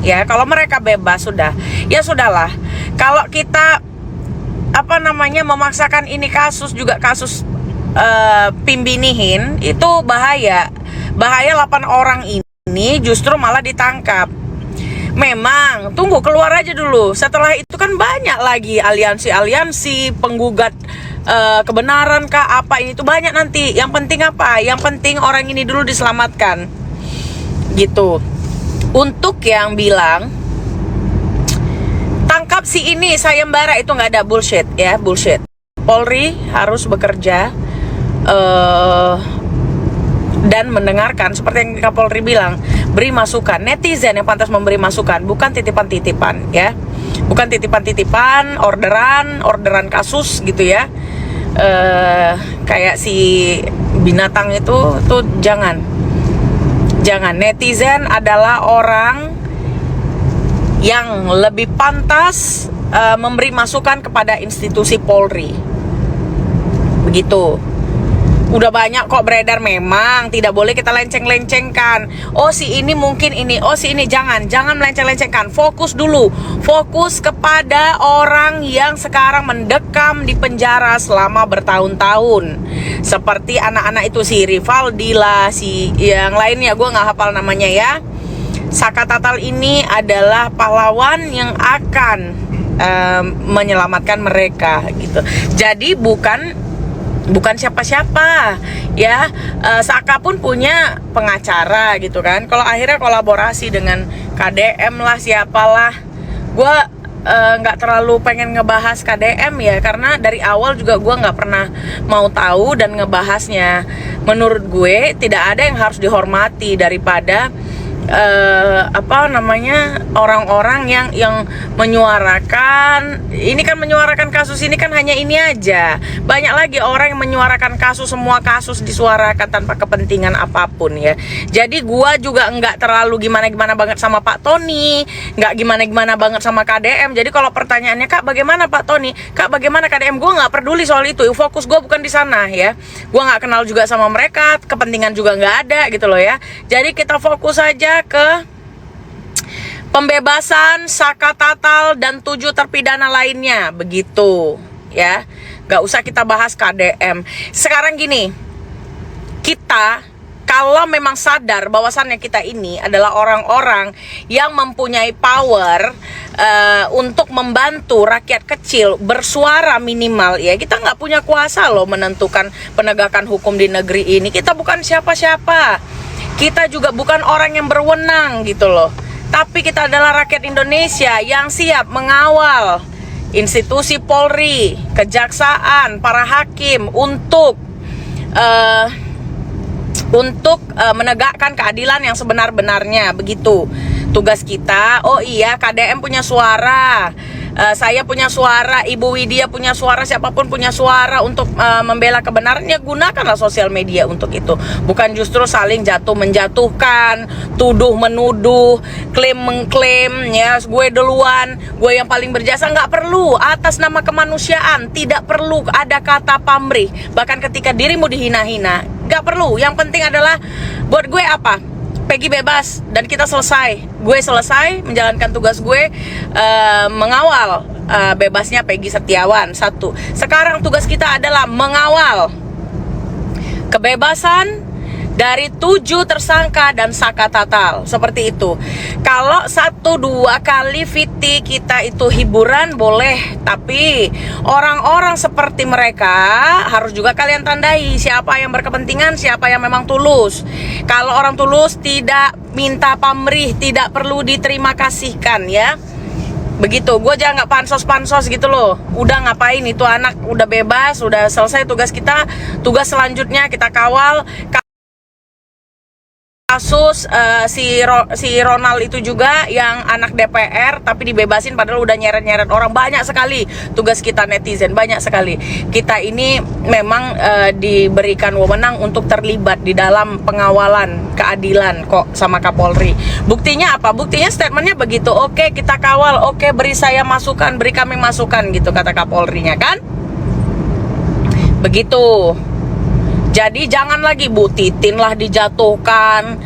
ya. Kalau mereka bebas sudah, ya sudahlah. Kalau kita memaksakan ini kasus juga kasus Pimbinihin, itu bahaya 8 orang ini justru malah ditangkap. Memang tunggu keluar aja dulu. Setelah itu kan banyak lagi aliansi penggugat kebenaran kah apa ini tuh banyak nanti. Yang penting apa? Yang penting orang ini dulu diselamatkan. Gitu. Untuk yang bilang tangkap si ini sayembara, itu nggak ada, bullshit ya, bullshit. Polri harus bekerja dan mendengarkan seperti yang Kapolri bilang, beri masukan. Netizen yang pantas memberi masukan, bukan titipan-titipan ya, bukan titipan-titipan, orderan kasus gitu ya. Kayak si binatang itu tuh jangan. Netizen adalah orang yang lebih pantas memberi masukan kepada institusi Polri. Begitu. Udah banyak kok beredar, memang tidak boleh kita lenceng-lencengkan. Oh si ini mungkin ini, oh si ini, jangan melenceng-lencengkan. Fokus dulu, fokus kepada orang yang sekarang mendekam di penjara selama bertahun-tahun. Seperti anak-anak itu, si Rivaldi lah, si yang lainnya, gue nggak hafal namanya ya. Saka Tatal ini adalah pahlawan yang akan menyelamatkan mereka gitu. Jadi bukan siapa-siapa ya. Saka pun punya pengacara gitu kan. Kalau akhirnya kolaborasi dengan KDM lah, siapalah, gue nggak terlalu pengen ngebahas KDM ya, karena dari awal juga gue nggak pernah mau tahu dan ngebahasnya. Menurut gue tidak ada yang harus dihormati daripada orang-orang yang menyuarakan ini kan, menyuarakan kasus ini kan hanya ini aja. Banyak lagi orang yang menyuarakan kasus, semua kasus disuarakan tanpa kepentingan apapun ya. Jadi gua juga nggak terlalu gimana-gimana banget sama Pak Tony, nggak gimana-gimana banget sama KDM. Jadi kalau pertanyaannya, Kak bagaimana Pak Tony, Kak bagaimana KDM, gua nggak peduli soal itu. Fokus gua bukan di sana ya. Gua nggak kenal juga sama mereka, kepentingan juga nggak ada gitu loh ya. Jadi kita fokus aja ke pembebasan Saka Tatal dan 7 terpidana lainnya, begitu ya. Gak usah kita bahas KDM. Sekarang gini, kita kalau memang sadar bahwasannya kita ini adalah orang-orang yang mempunyai power untuk membantu rakyat kecil bersuara minimal ya. Kita nggak punya kuasa loh menentukan penegakan hukum di negeri ini. Kita bukan siapa-siapa. Kita juga bukan orang yang berwenang gitu loh. Tapi kita adalah rakyat Indonesia yang siap mengawal institusi Polri, kejaksaan, para hakim untuk menegakkan keadilan yang sebenar-benarnya, begitu. Tugas kita, oh iya KDM punya suara, saya punya suara, Ibu Widya punya suara, siapapun punya suara untuk membela kebenarannya. Gunakanlah sosial media untuk itu. Bukan justru saling menjatuhkan, tuduh menuduh, klaim mengklaim ya, gue duluan, gue yang paling berjasa. Nggak perlu, atas nama kemanusiaan tidak perlu ada kata pamrih. Bahkan ketika dirimu dihina-hina, nggak perlu. Yang penting adalah buat gue apa? Peggy bebas dan kita selesai. Gue selesai menjalankan tugas gue, mengawal bebasnya Peggy Setiawan. 1. Sekarang tugas kita adalah mengawal kebebasan dari 7 tersangka dan Saka Tatal. Seperti itu. Kalau 1-2 kali VT kita itu hiburan boleh, tapi orang-orang seperti mereka harus juga kalian tandai siapa yang berkepentingan, siapa yang memang tulus. Kalau orang tulus tidak minta pamrih, tidak perlu diterima kasihkan ya. Begitu, gue jangan nggak pansos-pansos gitu loh. Udah ngapain itu anak, udah bebas, udah selesai tugas kita. Tugas selanjutnya kita kawal kasus si Ronald itu juga, yang anak DPR tapi dibebasin padahal udah nyeret-nyeret orang. Banyak sekali tugas kita netizen, banyak sekali. Kita ini memang diberikan wewenang untuk terlibat di dalam pengawalan keadilan kok sama Kapolri. Buktinya apa? Buktinya statementnya begitu. Oke, kita kawal, oke, beri saya masukan, beri kami masukan gitu kata Kapolrinya kan. Begitu. Jadi jangan lagi Bu Titin lah dijatuhkan,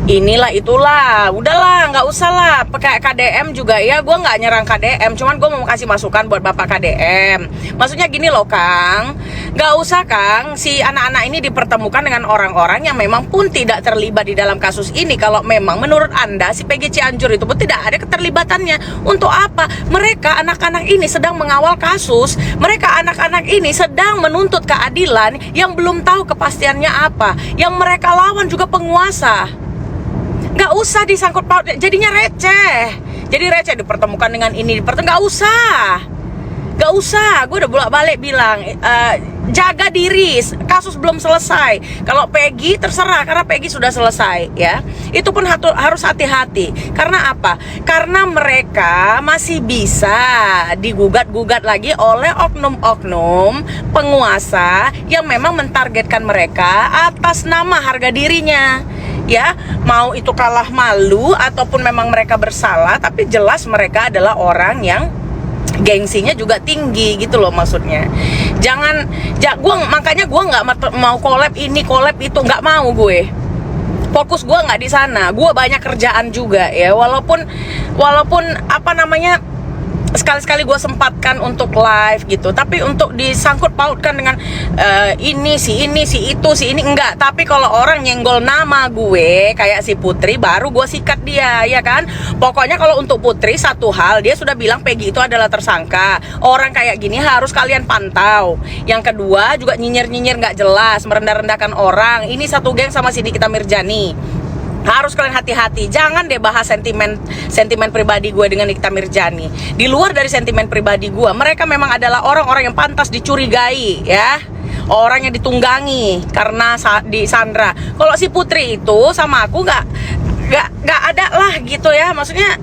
inilah itulah, udahlah nggak usah lah pakai KDM juga ya. Gue nggak nyerang KDM, cuman gue mau kasih masukan buat bapak KDM. Maksudnya gini loh Kang, nggak usah Kang si anak-anak ini dipertemukan dengan orang-orang yang memang pun tidak terlibat di dalam kasus ini. Kalau memang menurut Anda si PG Cianjur itu pun tidak ada keterlibatannya, untuk apa? Mereka anak-anak ini sedang mengawal kasus, mereka anak-anak ini sedang menuntut keadilan yang belum tahu kepastiannya apa. Yang mereka lawan juga penguasa. Nggak usah disangkut paut, jadinya receh. Jadi receh dipertemukan dengan ini, nggak usah. Nggak usah, gue udah bolak-balik bilang jaga diri, kasus belum selesai. Kalau Peggy terserah, karena Peggy sudah selesai ya. Itu pun harus hati-hati. Karena apa? Karena mereka masih bisa digugat-gugat lagi oleh oknum-oknum penguasa yang memang mentargetkan mereka atas nama harga dirinya. Ya, mau itu kalah malu ataupun memang mereka bersalah, tapi jelas mereka adalah orang yang gengsinya juga tinggi gitu loh maksudnya. Makanya gue nggak mau collab ini collab itu, nggak mau gue. Fokus gue nggak di sana. Gue banyak kerjaan juga ya, walaupun apa namanya, sekali-sekali gue sempatkan untuk live gitu, tapi untuk disangkut pautkan dengan ini si itu si ini enggak. Tapi kalau orang nyenggol nama gue kayak si Putri, baru gue sikat dia ya kan. Pokoknya kalau untuk Putri satu hal, dia sudah bilang Peggy itu adalah tersangka. Orang kayak gini harus kalian pantau. Yang kedua juga nyinyir nggak jelas, merendah-rendahkan orang. Ini satu geng sama si Nikita Mirjani. Harus kalian hati-hati, jangan deh bahas sentimen pribadi gue dengan Nikita Mirjani. Di luar dari sentimen pribadi gue, mereka memang adalah orang-orang yang pantas dicurigai ya, orang yang ditunggangi karena disandra. Kalau si Putri itu sama aku nggak ada lah gitu ya, maksudnya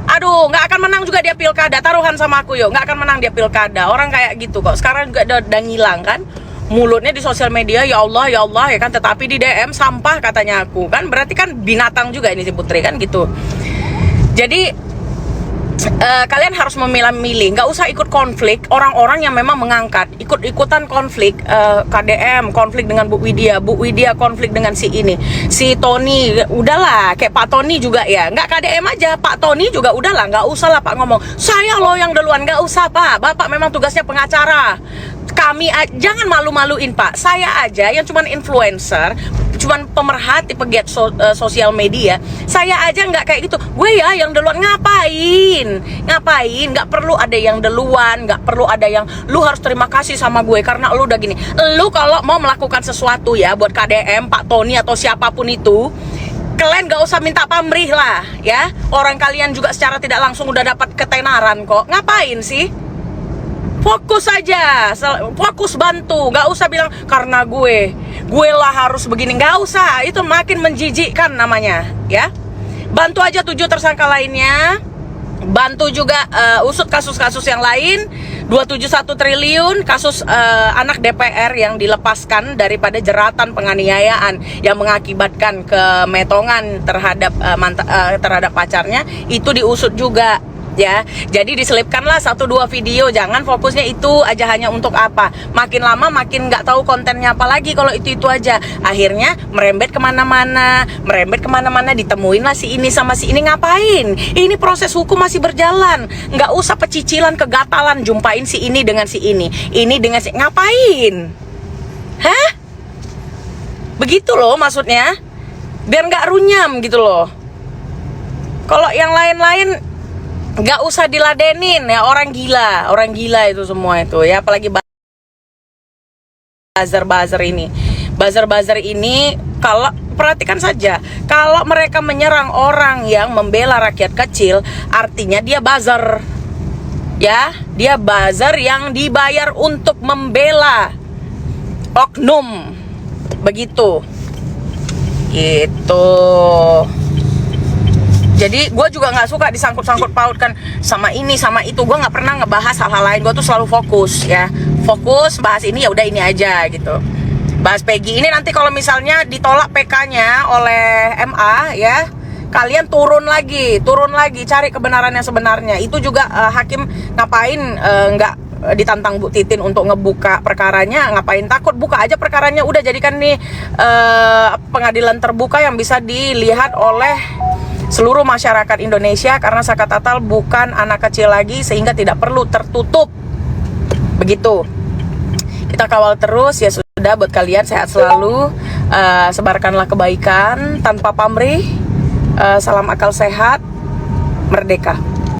aduh, nggak akan menang juga dia pilkada. Taruhan sama aku yuk, nggak akan menang dia pilkada. Orang kayak gitu kok sekarang juga udah ngilang kan. Mulutnya di sosial media ya Allah ya kan, tetapi di DM sampah katanya aku kan. Berarti kan binatang juga ini si Putri kan gitu. Jadi kalian harus memilah-milih, nggak usah ikut konflik orang-orang yang memang mengangkat ikut-ikutan konflik. KDM konflik dengan Bu Widya konflik dengan si ini, si Tony. Udahlah, kayak Pak Tony juga ya, nggak KDM aja, Pak Tony juga udahlah, nggak usah lah Pak ngomong saya loh yang duluan. Nggak usah Pak, Bapak memang tugasnya pengacara. Kami jangan malu-maluin Pak. Saya aja yang cuman influencer, cuman pemerhati pegiat sosial media, saya aja nggak kayak gitu. Gue ya yang duluan. Ngapain? Nggak perlu ada yang duluan, nggak perlu ada yang lu harus terima kasih sama gue karena lu udah gini. Lu kalau mau melakukan sesuatu ya buat KDM, Pak Tony atau siapapun itu, kalian gak usah minta pamrih lah ya. Orang kalian juga secara tidak langsung udah dapat ketenaran kok. Ngapain sih? Fokus aja, fokus bantu. Gak usah bilang karena gue lah harus begini. Gak usah, itu makin menjijikkan namanya ya. Bantu aja 7 tersangka lainnya. Bantu juga usut kasus-kasus yang lain. 271 triliun kasus anak DPR yang dilepaskan daripada jeratan penganiayaan yang mengakibatkan kemetongan terhadap terhadap pacarnya, itu diusut juga ya. Jadi diselipkanlah 1-2 video, jangan fokusnya itu aja. Hanya untuk apa? Makin lama makin nggak tahu kontennya apa lagi kalau itu aja. Akhirnya merembet kemana-mana, ditemuin lah si ini sama si ini. Ngapain? Ini proses hukum masih berjalan. Nggak usah pecicilan kegatalan jumpain si ini dengan si ini dengan si. Ngapain? Hah? Begitu loh maksudnya, biar nggak runyam gitu loh. Kalau yang lain-lain nggak usah diladenin ya, orang gila itu semua itu ya. Apalagi buzzer ini kalau perhatikan saja, kalau mereka menyerang orang yang membela rakyat kecil, artinya dia buzzer ya, dia buzzer yang dibayar untuk membela oknum begitu gitu. Jadi gue juga nggak suka disangkut-sangkut pautkan sama ini sama itu. Gue nggak pernah ngebahas hal-hal lain. Gue tuh selalu fokus ya, fokus bahas ini ya udah ini aja gitu. Bahas Peggy ini nanti kalau misalnya ditolak PK-nya oleh MA ya, kalian turun lagi cari kebenaran yang sebenarnya. Itu juga hakim ngapain nggak ditantang Bu Titin untuk ngebuka perkaranya, ngapain takut, buka aja perkaranya, udah jadikan nih pengadilan terbuka yang bisa dilihat oleh seluruh masyarakat Indonesia, karena Saka Tatal bukan anak kecil lagi sehingga tidak perlu tertutup. Begitu. Kita kawal terus ya sudah, buat kalian sehat selalu, sebarkanlah kebaikan tanpa pamrih, salam akal sehat, merdeka.